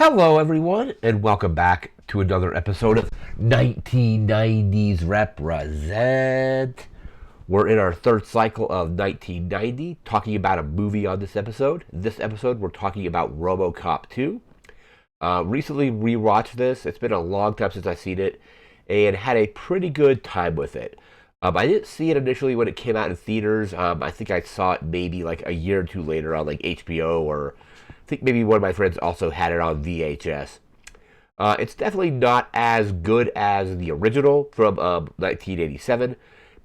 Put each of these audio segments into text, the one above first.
Hello, everyone, and welcome back to another episode of 1990's Represent. We're in our third cycle of 1990, talking about a movie on this episode. This episode, we're talking about Robocop 2. Recently rewatched this. It's been a long time since I've seen it, and had a pretty good time with it. I didn't see it initially when it came out in theaters. I think I saw it maybe like a year or two later on like HBO, or I think maybe one of my friends also had it on VHS. It's definitely not as good as the original from 1987,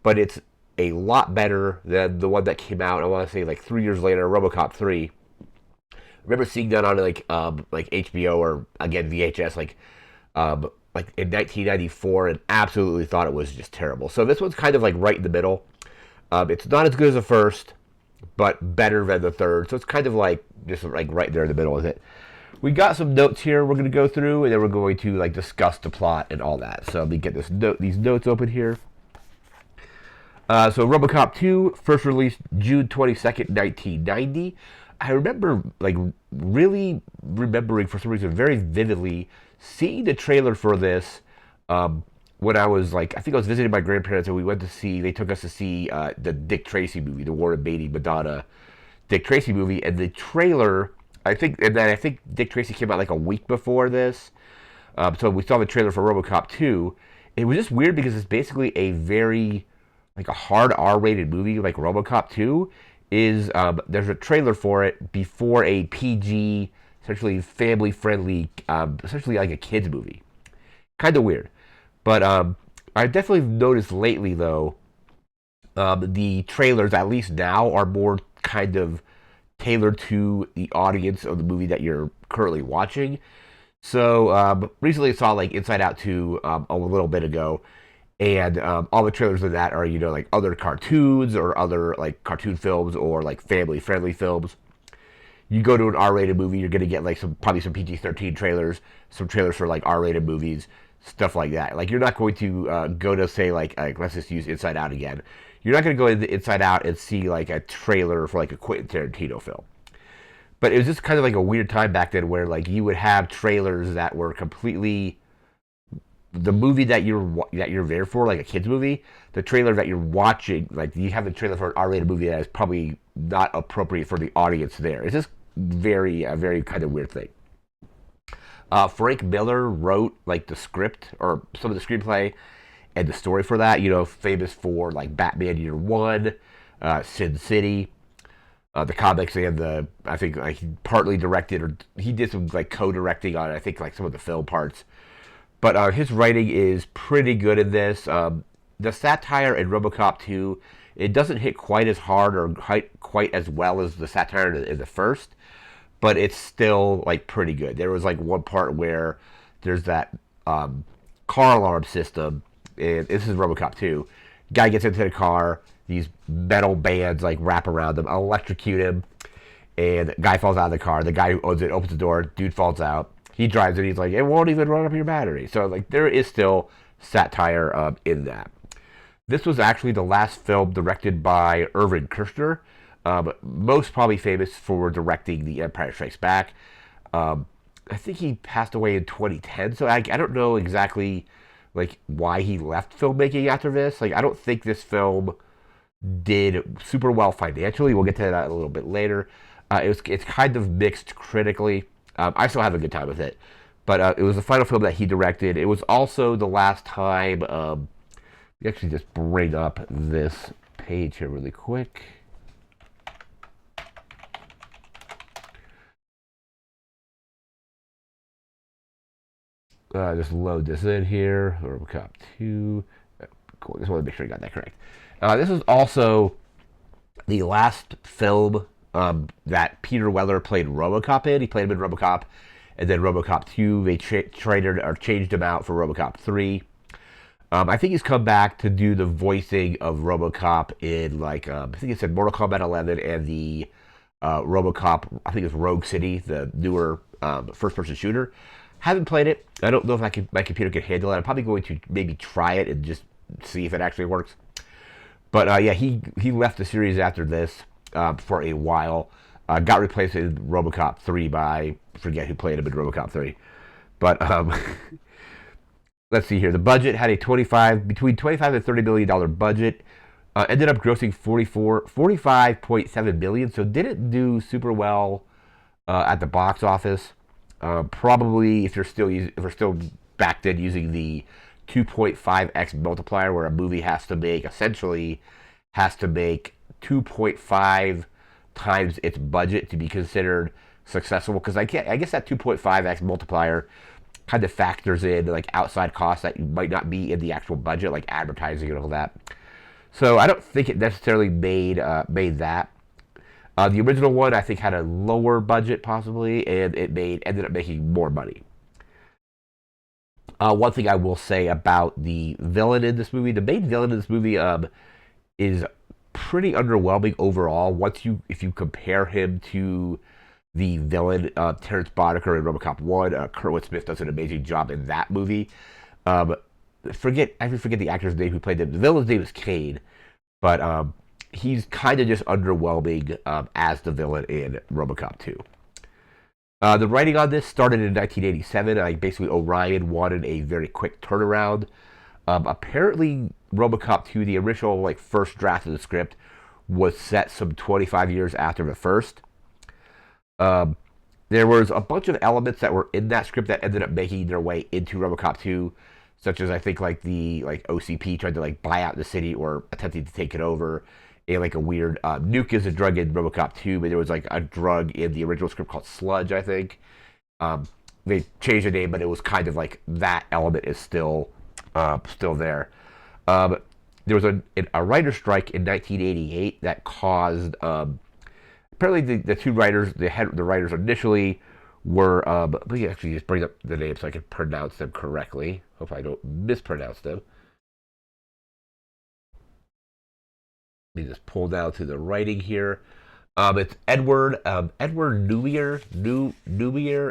but it's a lot better than the one that came out, I want to say like 3 years later, Robocop 3. I remember seeing that on like HBO or again VHS like in 1994, and absolutely thought it was just terrible. So this one's kind of like right in the middle. It's not as good as the first, but better than the third. So it's kind of like just like right there in the middle with it. We got some notes here we're going to go through, and then we're going to like discuss the plot and all that. So let me get these notes open here. So Robocop 2, first released June 22nd, 1990. I remember like really remembering for some reason very vividly seeing the trailer for this when I was like, I think I was visiting my grandparents, and they took us to see the Dick Tracy movie, the Warren Beatty Madonna Dick Tracy movie, and the trailer, I think Dick Tracy came out like a week before this. So we saw the trailer for Robocop 2. It was just weird because it's basically a very like a hard R-rated movie like Robocop 2 is. There's a trailer for it before a PG, essentially family-friendly, essentially like a kids movie. Kind of weird, but I definitely noticed lately though, the trailers at least now are more kind of tailored to the audience of the movie that you're currently watching. So recently I saw like Inside Out 2 a little bit ago, and all the trailers of that are like other cartoons or other like cartoon films or like family friendly films. You go to an R-rated movie, you're gonna get like probably some PG-13 trailers, some trailers for like R-rated movies, stuff like that. Like you're not going to go to say like let's just use Inside Out again. You're not gonna go into Inside Out and see like a trailer for like a Quentin Tarantino film. But it was just kind of like a weird time back then where like you would have trailers that were completely the movie that you're there for, like a kids movie. The trailer that you're watching, like you have the trailer for an R-rated movie that is probably not appropriate for the audience there. It's just a very kind of weird thing. Frank Miller wrote like the script or some of the screenplay and the story for that. Famous for like Batman Year One, Sin City, the comics, and I think like he partly directed or he did some like co-directing on I think like some of the film parts. But his writing is pretty good in this. The satire in Robocop 2, it doesn't hit quite as hard or quite as well as the satire in the first, but it's still like pretty good. There was like one part where there's that car alarm system, and this is Robocop 2. Guy gets into the car, these metal bands like wrap around him, electrocute him, and the guy falls out of the car. The guy who owns it opens the door, dude falls out. He drives it. He's like, it won't even run up your battery. So like, there is still satire in that. This was actually the last film directed by Irvin Kershner, most probably famous for directing The Empire Strikes Back. I think he passed away in 2010. So I don't know exactly like why he left filmmaking after this. Like I don't think this film did super well financially. We'll get to that a little bit later. It's kind of mixed critically. I still have a good time with it. But it was the final film that he directed. It was also the last time. We actually just bring up this page here really quick. Just load this in here. Robocop 2. Cool. Just want to make sure I got that correct. This is also the last film that Peter Weller played Robocop in. He played him in Robocop, and then Robocop 2, they changed him out for Robocop 3. I think he's come back to do the voicing of Robocop in like, I think it said Mortal Kombat 11 and the Robocop, I think it's Rogue City, the newer first-person shooter. Haven't played it. I don't know if my computer can handle it. I'm probably going to maybe try it and just see if it actually works. But yeah, he left the series after this for a while. Got replaced in Robocop 3 by, I forget who played him in Robocop 3. But let's see here. The budget had a between 25 and $30 million budget. Ended up grossing 45.7 million, so didn't do super well at the box office. Probably if we're still back then using the 2.5x multiplier, where a movie has to make 2.5 times its budget to be considered successful. Because I guess that 2.5x multiplier kind of factors in like outside costs that might not be in the actual budget, like advertising and all that. So I don't think it necessarily made that. The original one I think had a lower budget possibly, and it ended up making more money. One thing I will say about the villain in this movie, the main villain in this movie, is pretty underwhelming overall. If you compare him to the villain, Terrence Boddicker in Robocop 1, Kurtwood Smith does an amazing job in that movie. Um, I forget the actor's name who played him. The villain's name is Kane, but he's kind of just underwhelming as the villain in Robocop 2. The writing on this started in 1987. Basically, Orion wanted a very quick turnaround. Apparently, Robocop 2, the original first draft of the script, was set some 25 years after the first. There was a bunch of elements that were in that script that ended up making their way into Robocop 2, such as I think the OCP tried to buy out the city or attempting to take it over. And a weird nuke is a drug in Robocop 2, but there was a drug in the original script called Sludge, I think. They changed the name, but it was kind of that element is still there. There was a writer's strike in 1988 that caused apparently the two writers, the writers initially were. Let me actually just bring up the names so I can pronounce them correctly. Hope I don't mispronounce them. Let me just pull down to the writing here. It's Edward Newmier,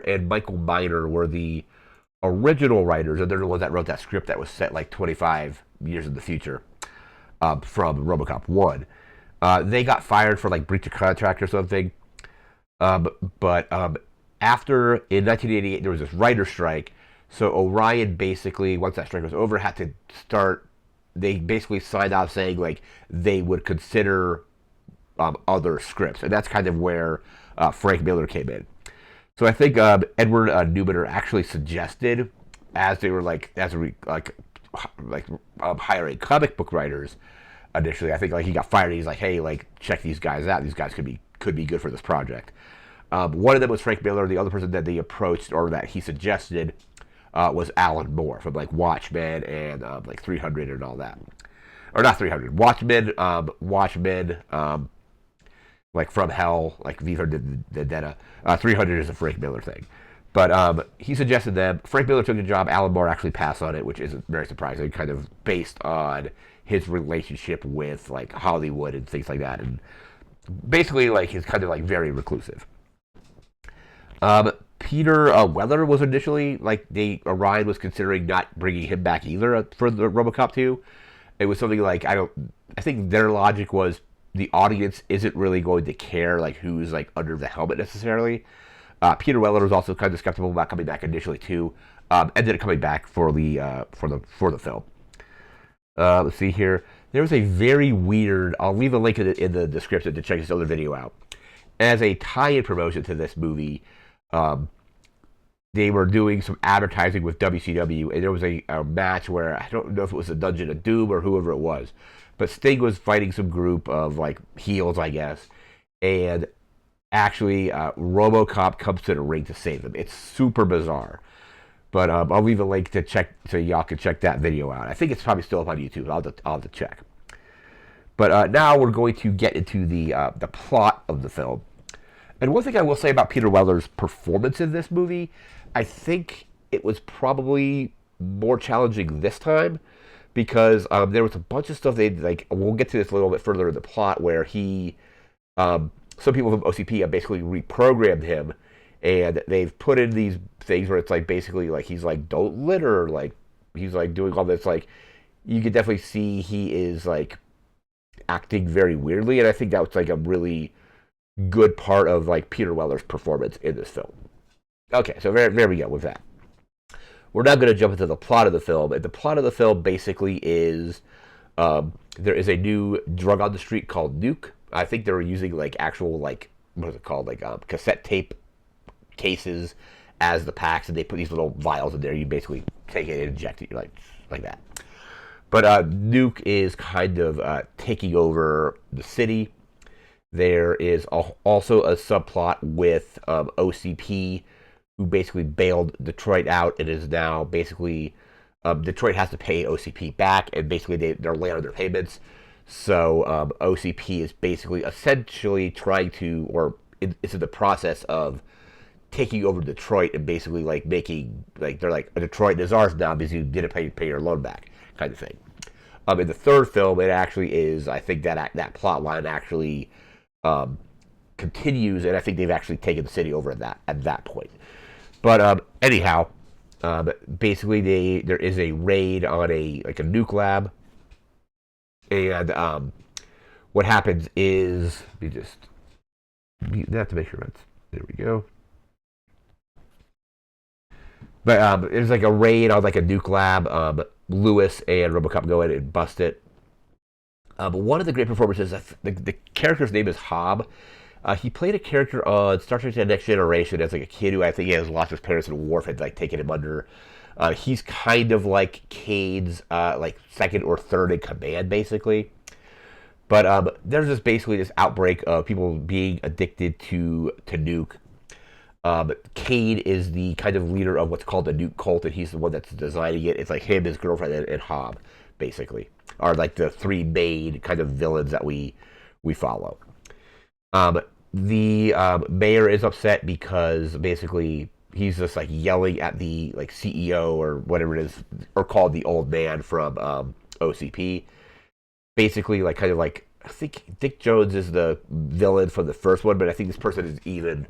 and Michael Miner were the original writers, and they're the ones that wrote that script that was set 25 years in the future from Robocop 1. They got fired for breach of contract or something. But after, in 1988, there was this writer strike. So Orion basically, once that strike was over, had to start. They basically signed off saying they would consider other scripts, and that's kind of where Frank Miller came in. So I think Edward Newman actually suggested, as they were hiring comic book writers initially. I think he got fired. And he's like, hey, check these guys out. These guys could be good for this project. One of them was Frank Miller. The other person that they approached or that he suggested was Alan Moore from Watchmen and 300 and all that, or not 300. Watchmen, From Hell, V for Vendetta. 300 is a Frank Miller thing. But he suggested them. Frank Miller took the job. Alan Moore actually passed on it, which isn't very surprising, kind of based on his relationship with Hollywood and things like that. And basically, he's kind of very reclusive. Peter Weller was initially, Orion was considering not bringing him back either for the Robocop 2. It was something I think their logic was the audience isn't really going to care who's under the helmet necessarily. Peter Weller was also kind of skeptical about coming back initially too. Ended up coming back for the film. Let's see here. There was a very weird. I'll leave a link in the description to check this other video out. As a tie-in promotion to this movie, they were doing some advertising with WCW, and there was a match where I don't know if it was a Dungeon of Doom or whoever it was, but Sting was fighting some group of heels, I guess, and actually RoboCop comes to the ring to save them. It's super bizarre, but I'll leave a link to check so y'all can check that video out. I think it's probably still up on YouTube. I'll have to check. But now we're going to get into the plot of the film. And one thing I will say about Peter Weller's performance in this movie, I think it was probably more challenging this time because there was a bunch of stuff we'll get to this a little bit further in the plot where he, some people from OCP have basically reprogrammed him, and they've put in these things where it's basically he's don't litter, he's doing all this, you could definitely see he is acting very weirdly, and I think that was a really good part of like Peter Weller's performance in this film. Okay, so there we go with that. We're now going to jump into the plot of the film, and the plot of the film basically is there is a new drug on the street called Nuke. I think they were using like actual like what is it called like cassette tape cases as the packs, and they put these little vials in there. You basically take it and inject it, like that. But Nuke is kind of taking over the city. There is also a subplot with OCP, who basically bailed Detroit out and is now basically Detroit has to pay OCP back, and basically they're late on their payments. So OCP is basically essentially trying to, or it's in the process of taking over Detroit and basically like making like they're like Detroit is ours now because you didn't pay your loan back, kind of thing. In the third film, it actually is. I think that plot line actually um, continues, and I think they've actually taken the city over at that point. But anyhow, basically there is a raid on a nuke lab, and what happens is we just mute that to make sure that's there. We go. But there's like a raid on like a nuke lab. Lewis and Robocop go in and bust it. But one of the great performances, the character's name is Hobb. He played a character on Star Trek: The Next Generation as like a kid who I think has lost his parents and Worf had like taken him under. He's kind of like Cade's like second or third in command, basically. But there's just basically this outbreak of people being addicted to nuke. Cade is the kind of leader of what's called the nuke cult, and he's the one that's designing it. It's like him, his girlfriend, and Hobb, basically, are like the three main kind of villains that we follow. The mayor is upset because basically he's just like yelling at the like CEO or whatever it is, or called the old man from OCP. Basically, like kind of like I think Dick Jones is the villain from the first one, but I think this person is even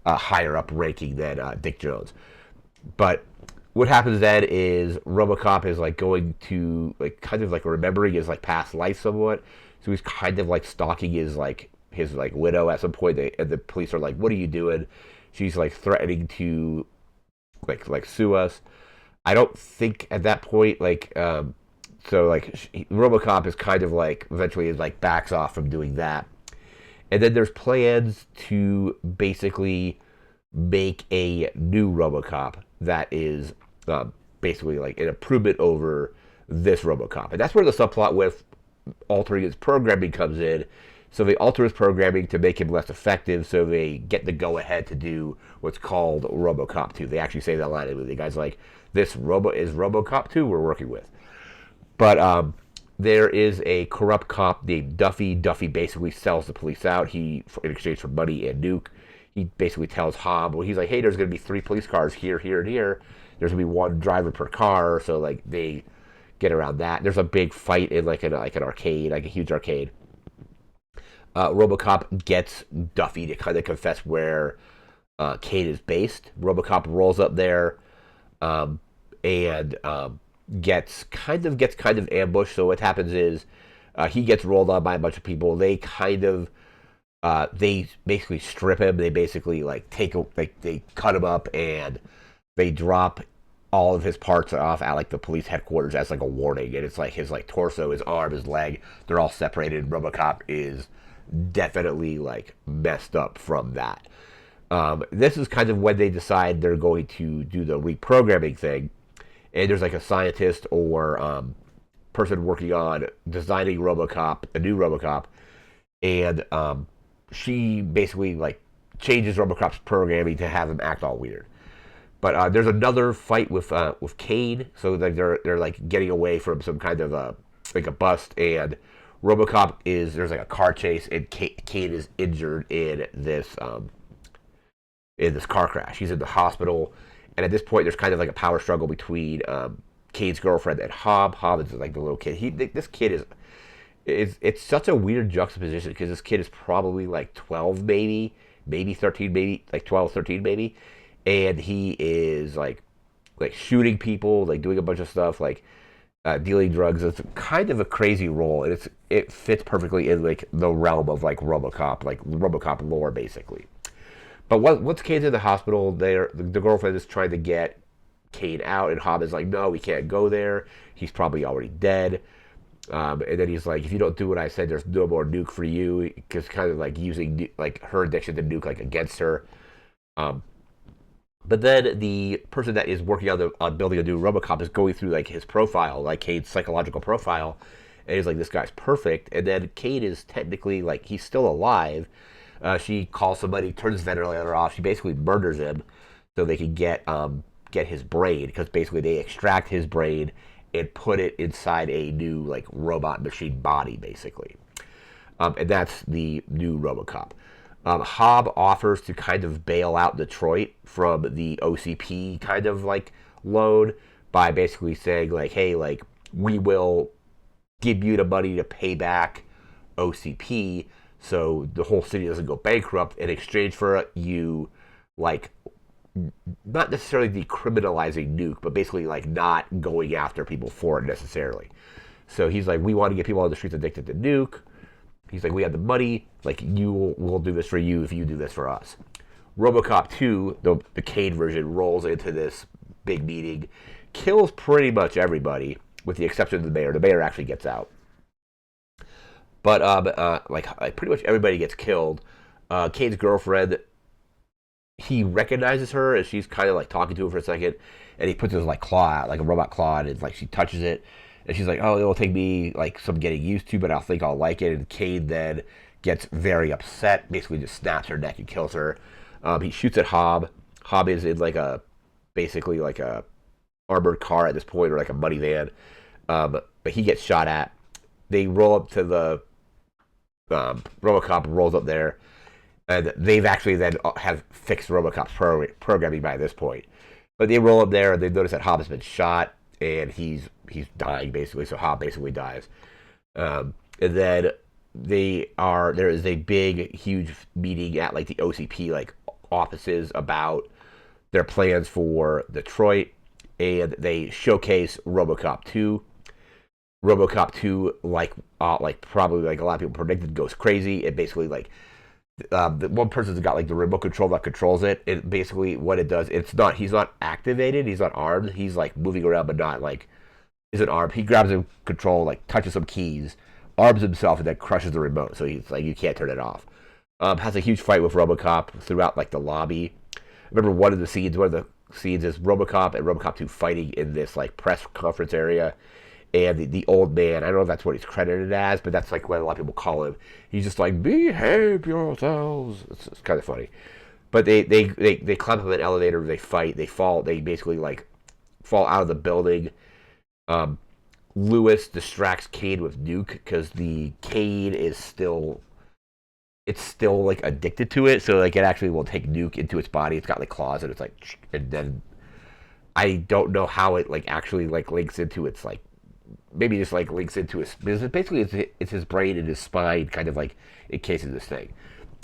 higher up ranking than Dick Jones. But what happens then is RoboCop is like going to like kind of like remembering his like past life somewhat. So he's kind of like stalking his widow at some point, and the police are like, "What are you doing?" She's like threatening to like sue us. I don't think at that point so like RoboCop is kind of like eventually is like backs off from doing that. And then there's plans to basically make a new RoboCop that is basically like an improvement over this RoboCop. And that's where the subplot with altering his programming comes in. So they alter his programming to make him less effective, so they get the go-ahead to do what's called RoboCop 2. They actually say that line in the movie. The guy's like, this is RoboCop 2 we're working with. But there is a corrupt cop named Duffy. Duffy basically sells the police out. In exchange for money and nuke, he basically tells Hobb, well, he's like, hey, there's going to be 3 police cars here, here, and here. There's going to be 1 driver per car, so like they get around that. There's a big fight in like an arcade, like a huge arcade. RoboCop gets Duffy to kind of confess where Cade is based. RoboCop rolls up there and gets kind of ambushed. So what happens is he gets rolled on by a bunch of people. They they basically strip him. They basically like they cut him up and they drop all of his parts off at like the police headquarters as like a warning. And it's like his like torso, his arm, his leg, they're all separated. RoboCop is definitely like messed up from that. This is kind of when they decide they're going to do the reprogramming thing, and there's like a scientist or person working on designing RoboCop, a new RoboCop, and she basically like changes RoboCop's programming to have him act all weird. But there's another fight with Cade, so like they're like getting away from some kind of like a bust, and RoboCop there's like a car chase, and Cade is injured in this car crash. He's in the hospital, and at this point, there's kind of like a power struggle between Cade's girlfriend and Hobb. Hobb is like the little kid. This kid it's such a weird juxtaposition because this kid is probably like 12, maybe 13, maybe like 12, 13, maybe, and he is like shooting people, like doing a bunch of stuff, like. dealing drugs. It's kind of a crazy role, and it fits perfectly in like the realm of like RoboCop lore, basically. But once Kane's in the hospital, the girlfriend is trying to get Kane out, and Hobb is like, no, we can't go there. He's probably already dead. And then he's like, if you don't do what I said, there's no more nuke for you. Because kind of like using like her addiction to nuke like against her. Um, but then the person that is working on building a new RoboCop is going through like his profile, like Kane's psychological profile, and he's like, this guy's perfect. And then Kane is technically like he's still alive. She calls somebody, turns the ventilator off. She basically murders him so they can get his brain, because basically they extract his brain and put it inside a new like robot machine body, basically. And that's the new RoboCop. Hobb offers to kind of bail out Detroit from the OCP kind of like loan by basically saying like, hey, like we will give you the money to pay back OCP so the whole city doesn't go bankrupt in exchange for you like not necessarily decriminalizing nuke, but basically like not going after people for it necessarily. So he's like, we want to get people on the streets addicted to nuke. He's like, we have the money. Like, we'll do this for you if you do this for us. RoboCop 2, the Cade version, rolls into this big meeting, kills pretty much everybody, with the exception of the mayor. The mayor actually gets out. But, like pretty much everybody gets killed. Cade's girlfriend, he recognizes her as she's kind of like talking to him for a second, and he puts his like claw out, like a robot claw, and it's like she touches it, and she's like, "Oh, it'll take me like some getting used to, but I'll think I'll like it." And Cade then gets very upset, basically just snaps her neck and kills her. He shoots at Hobb. Hobb is in like a basically like a armored car at this point, or like a money van, but he gets shot at. They roll up to the RoboCop rolls up there, and they've actually then have fixed RoboCop's programming by this point. But they roll up there and they notice that Hobb has been shot and he's dying basically. So Hobb basically dies, and then there is a big huge meeting at like the OCP like offices about their plans for Detroit, and they showcase RoboCop 2. RoboCop 2, like probably like a lot of people predicted, goes crazy. It basically like the one person's got like the remote control that controls it. It basically what it does. He's not activated. He's not armed. He's like moving around, but not like isn't armed. He grabs a control, like touches some keys, arms himself, and then crushes the remote. So he's like you can't turn it off. Has a huge fight with RoboCop throughout like the lobby. I remember one of the scenes is RoboCop and RoboCop 2 fighting in this like press conference area. And the old man, I don't know if that's what he's credited as, but that's like what a lot of people call him. He's just like, behave yourselves. It's kind of funny. But they climb up an elevator, they fight, they fall, they basically like fall out of the building. Lewis distracts Cade with nuke because the Cade is still like addicted to it, so like it actually will take nuke into its body. It's got like claws, and it's like, and then I don't know how it like actually like links into its like maybe just like links into his because basically it's his brain and his spine kind of like encases this thing.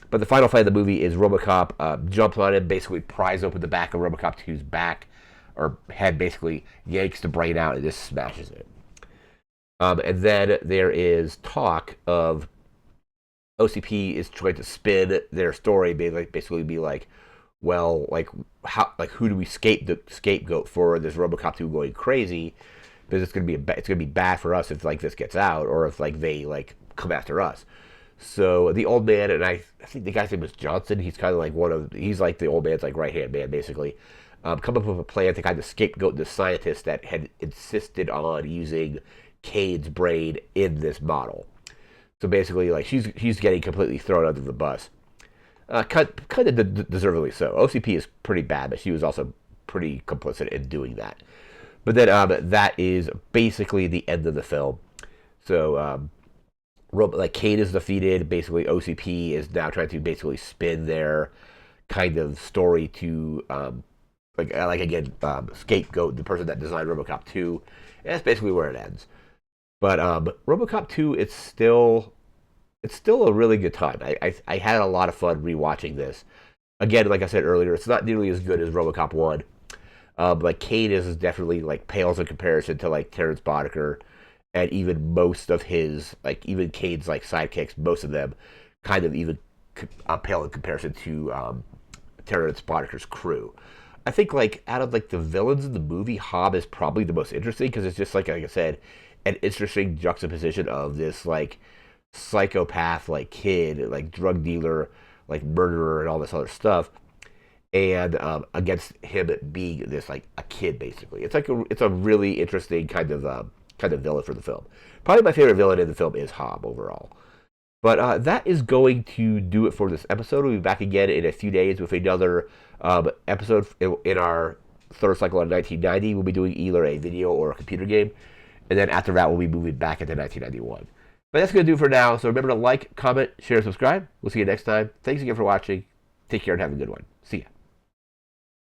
But the final fight of the movie is RoboCop jumps on him, basically pries open the back of RoboCop 2's back or head, basically yanks the brain out and just smashes it. And then there is talk of OCP is trying to spin their story, basically be like, well, like how, like who do we scapegoat for this RoboCop 2 going crazy? Because it's gonna be bad for us if like this gets out, or if like they like come after us. So the old man, and I think the guy's name was Johnson. He's kind of like he's like the old man's like right hand man basically. Come up with a plan to kind of scapegoat the scientist that had insisted on using Cade's brain in this model. So basically, like she's getting completely thrown under the bus. Kind of deservedly so. OCP is pretty bad, but she was also pretty complicit in doing that. But then that is basically the end of the film. So like Cade is defeated. Basically, OCP is now trying to basically spin their kind of story to like again scapegoat the person that designed RoboCop 2. And that's basically where it ends. But RoboCop 2, it's still a really good time. I had a lot of fun rewatching this. Again, like I said earlier, it's not nearly as good as RoboCop 1. Like Cade is definitely like pales in comparison to like Terrence Boddicker, and even most of his like even Cade's like sidekicks, most of them kind of even pale in comparison to Terrence Boddicker's crew. I think like out of like the villains in the movie, Hob is probably the most interesting because it's just like I said, an interesting juxtaposition of this like psychopath like kid, like drug dealer, like murderer, and all this other stuff, and against him being this like a kid basically. It's a really interesting kind of villain for the film. Probably my favorite villain in the film is Hob overall. But that is going to do it for this episode. We'll be back again in a few days with another episode in our third cycle on 1990. We'll be doing either a video or a computer game. And then after that, we'll be moving back into 1991. But that's going to do it for now. So remember to like, comment, share, and subscribe. We'll see you next time. Thanks again for watching. Take care and have a good one. See ya.